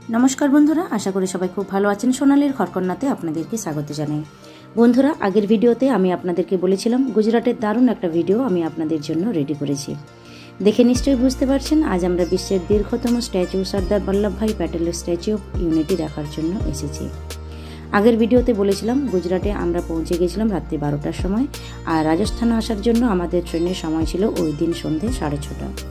नमस्कार बंधुरा आशा करी सबाई खूब भालो आछेन। सोनालीर घरकन्नाते आपनादेरके स्वागत जानाई। बंधुरा आगेर भिडियोते आमी आपनादेरके बोलेछिलाम गुजराटेर दारुण एकटा भिडियो आमी आपनादेर जन्य रेडी करेछि। देखे निश्चयई बुझते पारछेन आज आमरा विश्वेर दीर्घतम स्टैचू सरदार बल्लभभाई पैटेलेर स्टैचू अफ यूनिटी देखार जन्य एसेछि। आगेर भिडियोते बोलेछिलाम गुजराटे आमरा पौंछे गेछिलाम रात्रि 12टार समय और राजस्थान आसार जन्य आमादेर ट्रेनेर समय छिलो ओई दिन सन्ধ্যে 6:30।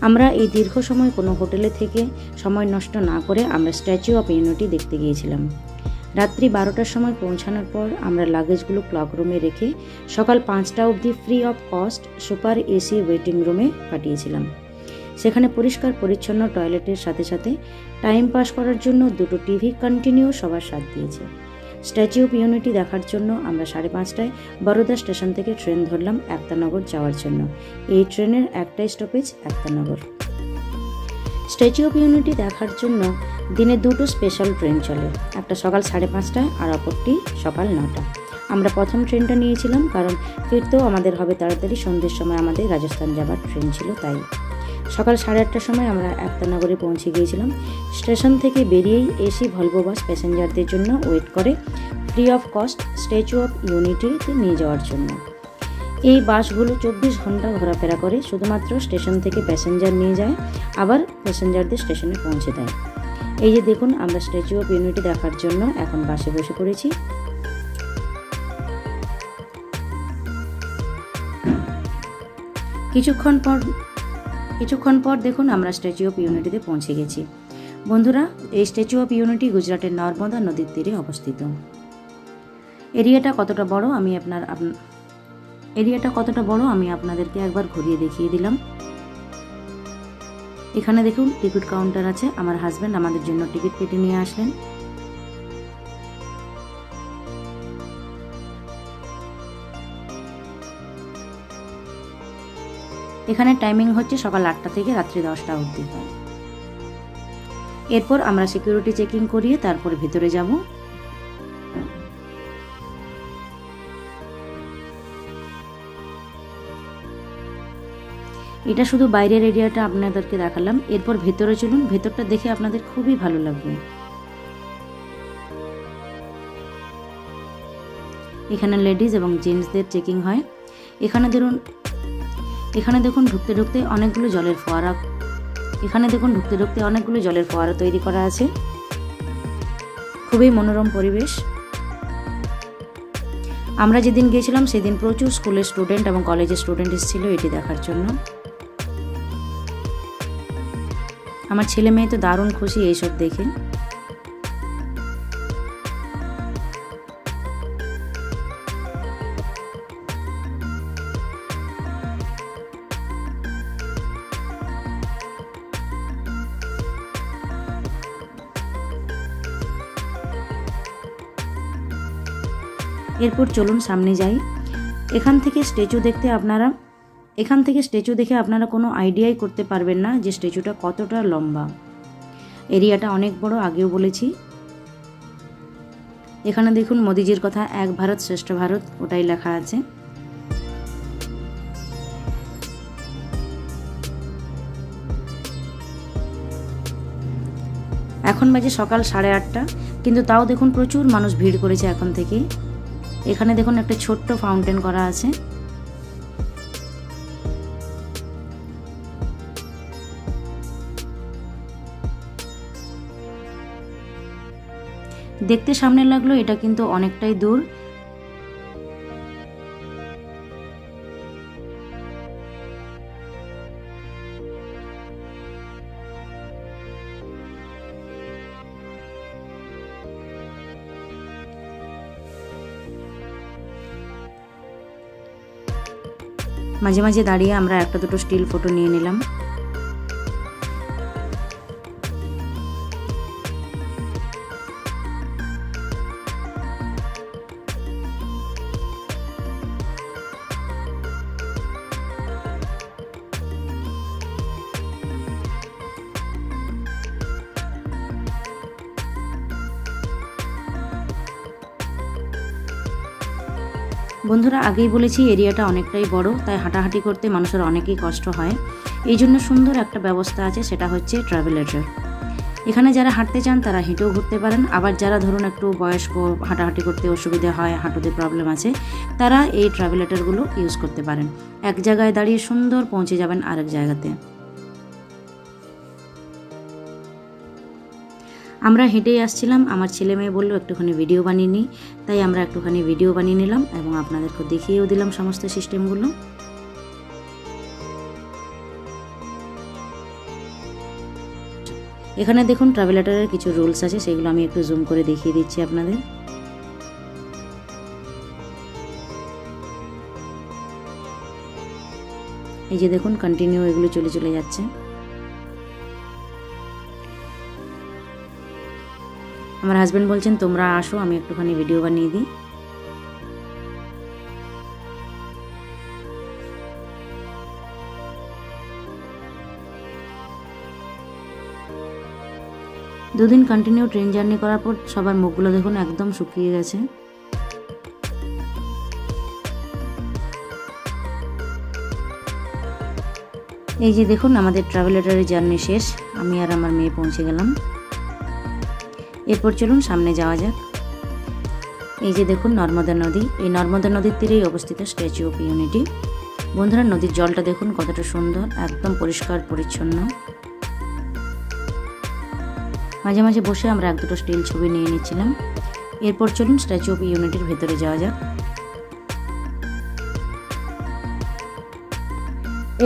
আমরা এই দীর্ঘ সময় কোনো হোটেলে থেকে সময় নষ্ট না করে আমরা স্ট্যাচু অফ ইউনিটি দেখতে গিয়েছিলাম। রাত্রি 12টার সময় পৌঁছানোর পর আমরা লাগেজগুলো ক্লক রুমে রেখে সকাল 5টা অবধি free of cost super AC waiting রুমে পাঠিয়েছিলাম। সেখানে পরিষ্কার পরিচ্ছন্ন টয়লেটের সাথে সাথে টাইম পাস করার জন্য দুটো টিভি কন্টিনিউ সবার সাথ দিয়েছে। স্ট্যাচু অফ ইউনিটি দেখার জন্য আমরা 5:30টায় বরোদা স্টেশন থেকে ট্রেন ধরলাম একতানগর যাওয়ার জন্য। এই ট্রেনের একটাই স্টপেজ একতানগর। স্ট্যাচু অফ ইউনিটি দেখার জন্য দিনে দুটো স্পেশাল ট্রেন চলে, একটা সকাল 5:30টায় আর অপরটি সকাল 9টা। আমরা প্রথম ট্রেনটা নিয়েছিলাম কারণ ফিরতেও আমাদের হবে তাড়াতাড়ি, সন্ধ্যের সময় আমাদের রাজস্থান যাবার ট্রেন ছিল তাই। সকাল 8:30টার সময় আমরা একতানগরে পৌঁছে গিয়েছিলাম। স্টেশন থেকে বেরিয়েই এসি ভলভো বাস প্যাসেঞ্জারদের জন্য ওয়েট করে free of cost statue of ইউনিটিতে নিয়ে যাওয়ার জন্য। এই বাসগুলো 24 ঘন্টা ঘোরাফেরা করে, শুধুমাত্র স্টেশন থেকে প্যাসেঞ্জার নিয়ে যায় আবার প্যাসেঞ্জারদের স্টেশনে পৌঁছে দেয়। এই যে দেখুন আমরা স্ট্যাচু অফ ইউনিটি দেখার জন্য এখন বাসে বসে পড়েছি। কিছুক্ষণ পর দেখুন আমরা স্ট্যাচু অফ ইউনিটিতে পৌঁছে গেছি। বন্ধুরা, এই স্ট্যাচু অফ ইউনিটি গুজরাটের নর্মদা নদীর তীরে অবস্থিত। এরিয়াটা কতটা বড় আমি আপনাদেরকে একবার ঘুরিয়ে দেখিয়ে দিলাম। এখানে দেখুন টিকিট কাউন্টার আছে, আমার হাজব্যান্ড আমাদের জন্য টিকিট কেটে নিয়ে আসলেন। এখানে টাইমিং হচ্ছে সকাল 8টা থেকে রাত্রি 10টা অবধি। এরপর আমরা সিকিউরিটি চেকিং করিয়ে তারপর ভিতরে যাব। এটা শুধু বাইরের এরিয়াটা আপনাদেরকে দেখালাম, এরপর ভেতরে চলুন, ভেতরটা দেখে আপনাদের খুবই ভালো লাগবে। এখানে লেডিজ এবং জেন্টসদের চেকিং হয়। এখানে দেখুন ঢুকতে ঢুকতে অনেকগুলো জলের ফোয়ারা তৈরি করা আছে। খুবই মনোরম পরিবেশ। আমরা যেদিন গিয়েছিলাম সেদিন প্রচুর স্কুলের স্টুডেন্ট এবং কলেজের স্টুডেন্ট এসেছিল এটি দেখার জন্য। আমার ছেলে মেয়ে তো দারুণ খুশি এইসব দেখে। এরপর চলুন সামনে যাই। এখান থেকে স্ট্যাচু দেখে আপনারা কোনো আইডিয়াই করতে পারবেন না যে স্ট্যাচুটা কতটা লম্বা। এরিয়াটা অনেক বড়, আগেও বলেছি। এখানে দেখুন মোদিজির কথা, এক ভারত শ্রেষ্ঠ ভারত, ওটাই লেখা আছে। এখন বাজে সকাল 8:30, কিন্তু তাও দেখুন প্রচুর মানুষ ভিড় করেছে এখন থেকে। এখানে দেখুন একটা ছোট্ট ফাউন্টেন করা আছে। দেখতে সামনে লাগলো, এটা কিন্তু অনেকটাই দূর। মাঝে মাঝে দাঁড়িয়ে আমরা একটা দুটো স্টিল ফটো নিয়ে নিলাম। বন্ধুরা, আগেই বলেছি এরিয়াটা অনেকটাই বড়, তাই হাঁটাহাঁটি করতে মানুষের অনেকই কষ্ট হয়। এই জন্য সুন্দর একটা ব্যবস্থা আছে, সেটা হচ্ছে ট্রাভেলেটর। এখানে যারা হাঁটতে চান তারা হেঁটেও ঘুরতে পারেন, আবার যারা ধরুন একটু বয়স্ক, হাঁটাহাঁটি করতে অসুবিধা হয়, হাঁটুতে প্রবলেম আছে, তারা এই ট্রাভেলেটরগুলো ইউজ করতে পারেন। এক জায়গায় দাঁড়িয়ে সুন্দর পৌঁছে যাবেন আরেক জায়গাতে। আমরা হেঁটেই আসছিলাম, আমার ছেলে মেয়ে বললো একটুখানি ভিডিও বানিয়ে নিই, তাই আমরা একটুখানি ভিডিও বানিয়ে নিলাম এবং আপনাদেরকে দেখিয়েও দিলাম সমস্ত সিস্টেমগুলো। এখানে দেখুন ট্রাভেলেটরের কিছু রুলস আছে, সেগুলো আমি একটু জুম করে দেখিয়ে দিচ্ছি আপনাদের। এই যে দেখুন কন্টিনিউ এগুলো চলে যাচ্ছে। আমার হাজব্যান্ড বলছেন তোমরা আসো, আমি একটুখানি ভিডিও বানিয়ে দিই। দুদিন কন্টিনিউ ট্রেন জার্নি করার পর সবার মুখগুলো দেখুন একদম শুকিয়ে গেছে। এই যে দেখুন আমাদের ট্রাভেলেটরের জার্নি শেষ, আমি আর আমার মেয়ে পৌঁছে গেলাম। এরপর চলুন সামনে যাওয়া যাক। এই যে দেখুন নর্মদা নদী, এই নর্মদা নদীর তীরেই অবস্থিত স্ট্যাচু অফ ইউনিটি। বন্ধুরা নদীর জলটা দেখুন কতটা সুন্দর, একদম পরিষ্কার পরিচ্ছন্ন। মাঝে মাঝে বসে আমরা এক দুটো স্টিল ছবি নিয়ে নিচ্ছিলাম। এরপর চলুন স্ট্যাচু অফ ইউনিটির ভেতরে যাওয়া যাক।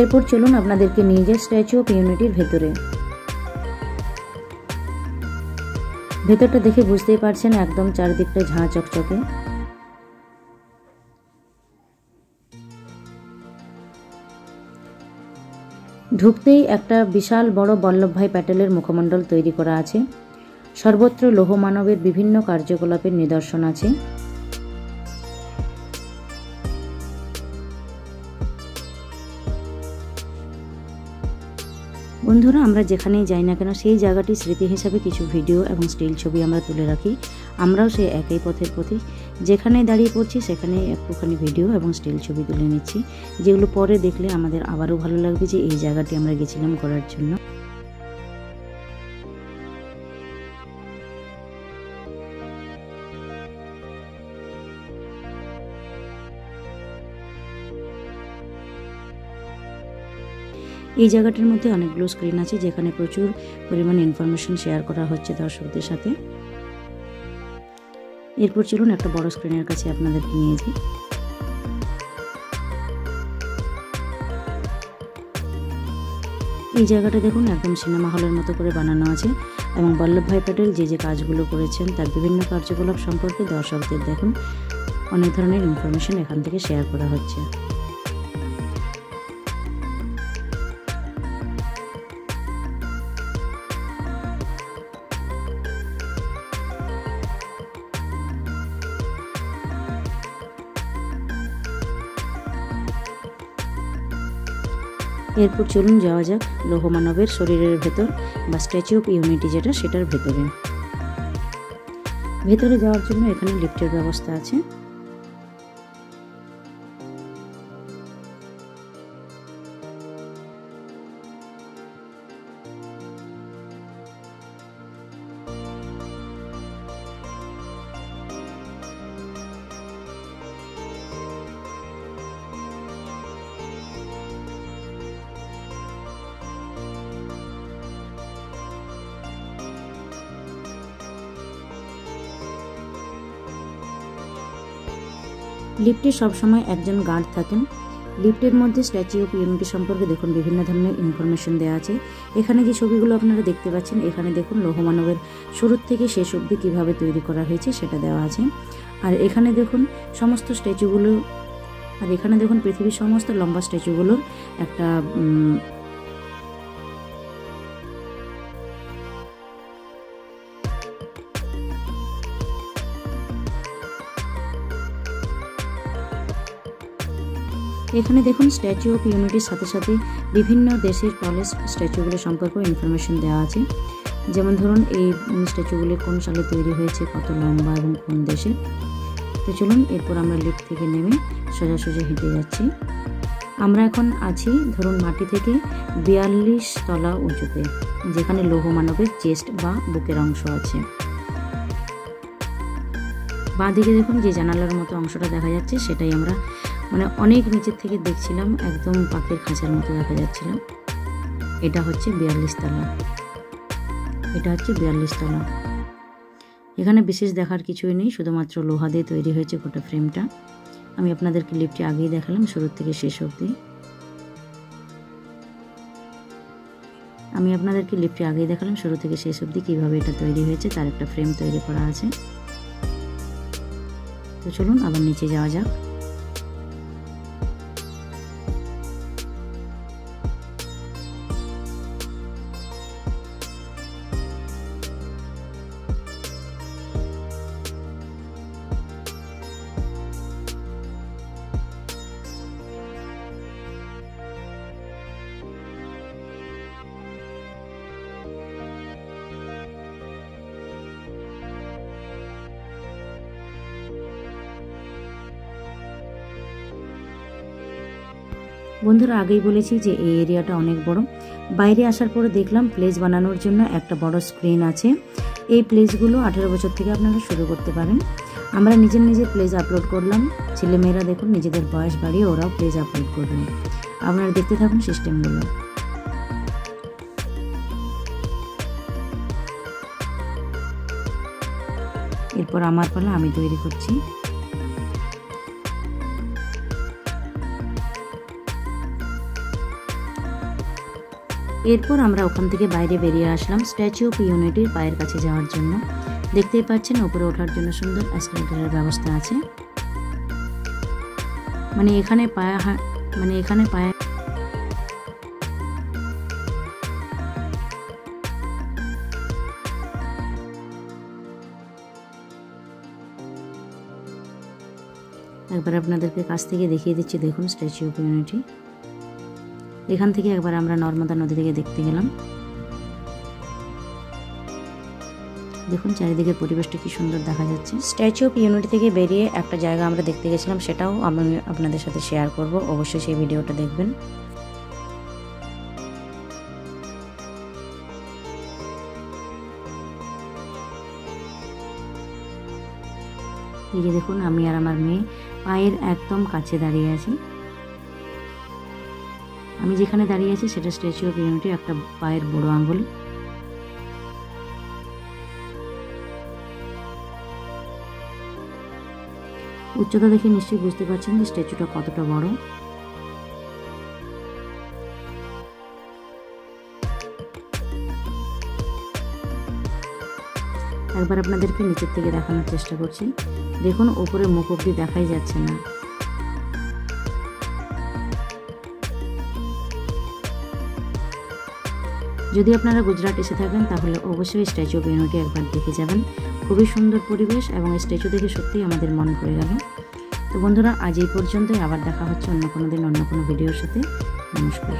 এরপর চলুন আপনাদেরকে নিয়ে যাই স্ট্যাচু অফ ইউনিটির ভেতরে। ভেতরটা দেখে বুঝতেই পারছেন একদম চারিদিকটা ঝাঁ চকচকে। ঢুকতেই একটা বিশাল বড় বল্লভভাই প্যাটেলের মুখমণ্ডল তৈরি করা আছে। সর্বত্র লৌহ মানবের বিভিন্ন কার্যকলাপের নিদর্শন আছে। বন্ধুরা আমরা যেখানেই যাই না কেন সেই জায়গাটি স্মৃতি হিসাবে কিছু ভিডিও এবং স্টিল ছবি আমরা তুলে রাখি। আমরাও সেই একই পথের পথিক, যেখানেই দাঁড়িয়ে পড়ছি সেখানেই একটুখানি ভিডিও এবং স্টিল ছবি তুলে নিচ্ছি, যেগুলো পরে দেখলে আমাদের আবারও ভালো লাগবে যে এই জায়গাটি আমরা গেছিলাম করার জন্য। এই জায়গাটির মধ্যে অনেকগুলো স্ক্রিন আছে যেখানে প্রচুর পরিমাণে ইনফরমেশন শেয়ার করা হচ্ছে দর্শকদের সাথে। এরপর চলুন একটা বড় স্ক্রিনের কাছে আপনাদেরকে নিয়ে যাই। এই জায়গাটা দেখুন একদম সিনেমা হলের মতো করে বানানো আছে এবং বল্লভভাই প্যাটেল যে যে কাজগুলো করেছেন তার বিভিন্ন কার্যকলাপ সম্পর্কে দর্শকদের দেখুন অনেক ধরনের ইনফরমেশন এখান থেকে শেয়ার করা হচ্ছে। এরপর চলুন যাওয়া যাক লৌহ মানবের শরীরের ভেতর বা স্ট্যাচু অফ ইউনিটি যেটা, সেটার ভেতরে। ভেতরে যাওয়ার জন্য এখানে লিফটের ব্যবস্থা আছে। লিফটে সবসময় একজন গার্ড থাকেন। লিফটের মধ্যে স্ট্যাচু অফ ইউনিটি সম্পর্কে দেখুন বিভিন্ন ধরনের ইনফরমেশন দেওয়া আছে। এখানে যে ছবিগুলো আপনারা দেখতে পাচ্ছেন, এখানে দেখুন লৌহ মানবের শুরুর থেকে শেষ অবধি কীভাবে তৈরি করা হয়েছে সেটা দেওয়া আছে। আর এখানে দেখুন সমস্ত স্ট্যাচুগুলো, আর এখানে দেখুন পৃথিবীর সমস্ত লম্বা স্ট্যাচুগুলোর একটা এখানে দেখুন স্ট্যাচু অফ ইউনিটির সাথে সাথে বিভিন্ন দেশের টলেস্ট স্ট্যাচুগুলো সম্পর্কেও ইনফরমেশন দেওয়া আছে। যেমন ধরুন এই স্ট্যাচুগুলি কোন সালে তৈরি হয়েছে, কত লম্বা এবং কোন দেশে। তো চলুন এরপর আমরা লিফট থেকে নেমে সোজাসুজি হেঁটে যাচ্ছি। আমরা এখন আছি ধরুন মাটি থেকে 42 তলা উঁচুতে, যেখানে লৌহ মানবের চেস্ট বা বুকের অংশ আছে। বাঁ দিকে দেখুন যে জানালার মতো অংশটা দেখা যাচ্ছে, সেটাই আমরা অনেক নিচের থেকে দেখছিলাম, একদম পাখির খাঁচার মতো দেখা যাচ্ছিল। এটা হচ্ছে 42 তলা, এটা হচ্ছে 42 তলা। এখানে বিশেষ দেখার কিছুই নেই, শুধুমাত্র লোহা দিয়ে তৈরি হয়েছে গোটা ফ্রেমটা। আমি আপনাদেরকে লিফটে আগেই দেখালাম শুরু থেকে শেষ অবধি। কীভাবে এটা তৈরি হয়েছে, তার একটা ফ্রেম তৈরি করা আছে। তো চলুন আবার নিচে যাওয়া যাক। বন্ধুরা, আগেই বলেছি যে এই এরিয়াটা অনেক বড়। বাইরে আসার পরে দেখলাম প্লেস বানানোর জন্য একটা বড় স্ক্রিন আছে। এই প্লেসগুলো 18 বছর থেকে আপনারা শুরু করতে পারেন। আমরা নিজের প্লেস আপলোড করলাম, ছেলেমেয়েরা দেখুন নিজেদের বয়স বাড়িয়ে ওরাও প্লেস আপলোড করবেন। আপনারা দেখতে থাকুন সিস্টেমগুলো। এরপর আমার পালা, আমি তৈরি করছি। এরপর আমরা ওখান থেকে বাইরে বেরিয়ে আসলাম স্ট্যাচু অফ ইউনিটির পায়ের কাছে যাওয়ার জন্য। দেখতেই পাচ্ছেন উপরে ওঠার জন্য সুন্দর এসকেলেটরের ব্যবস্থা আছে। এখানে পায়ে একবার আপনাদেরকে কাছ থেকে দেখিয়ে দিচ্ছি। দেখুন স্ট্যাচু অফ ইউনিটি। এখান থেকে একবার আমরা নর্মদা নদী থেকে দেখতে গেলাম। দেখুন চারিদিকে পরিবেশটা কি সুন্দর দেখা যাচ্ছে। স্ট্যাচু অফ ইউনিটি থেকে বেরিয়ে একটা জায়গা আমরা দেখতে গেছিলাম, সেটাও আমি আপনাদের সাথে শেয়ার করব। অবশ্যই সেই ভিডিওটা দেখবেন। এই যে দেখুন, আমি আর আমার মেয়ে পায়ের একদম কাছে দাঁড়িয়ে আছি। আমি যেখানে দাঁড়িয়ে আছি সেটা স্ট্যাচু অফ ইউনিটি, একটা পায়ের বড় আঙ্গুল। উচ্চতা দেখে নিশ্চয়ই বুঝতে পারছেন যে স্ট্যাচুটা কতটা বড়। একবার আপনাদেরকে নিচের থেকে দেখানোর চেষ্টা করছি। দেখুন উপরে মুখ অব্দি দেখাই যাচ্ছে না। যদি আপনারা গুজরাট এসে থাকেন তাহলে অবশ্যই স্ট্যাচু অফ ইউনিটি একবার দেখে যাবেন। খুবই সুন্দর পরিবেশ এবং স্ট্যাচু দেখে সত্যিই আমাদের মন ভরে গেল। তো বন্ধুরা, আজ এই পর্যন্তই। আবার দেখা হচ্ছে অন্য কোনো দিন অন্য কোনো ভিডিওর সাথে। নমস্কার।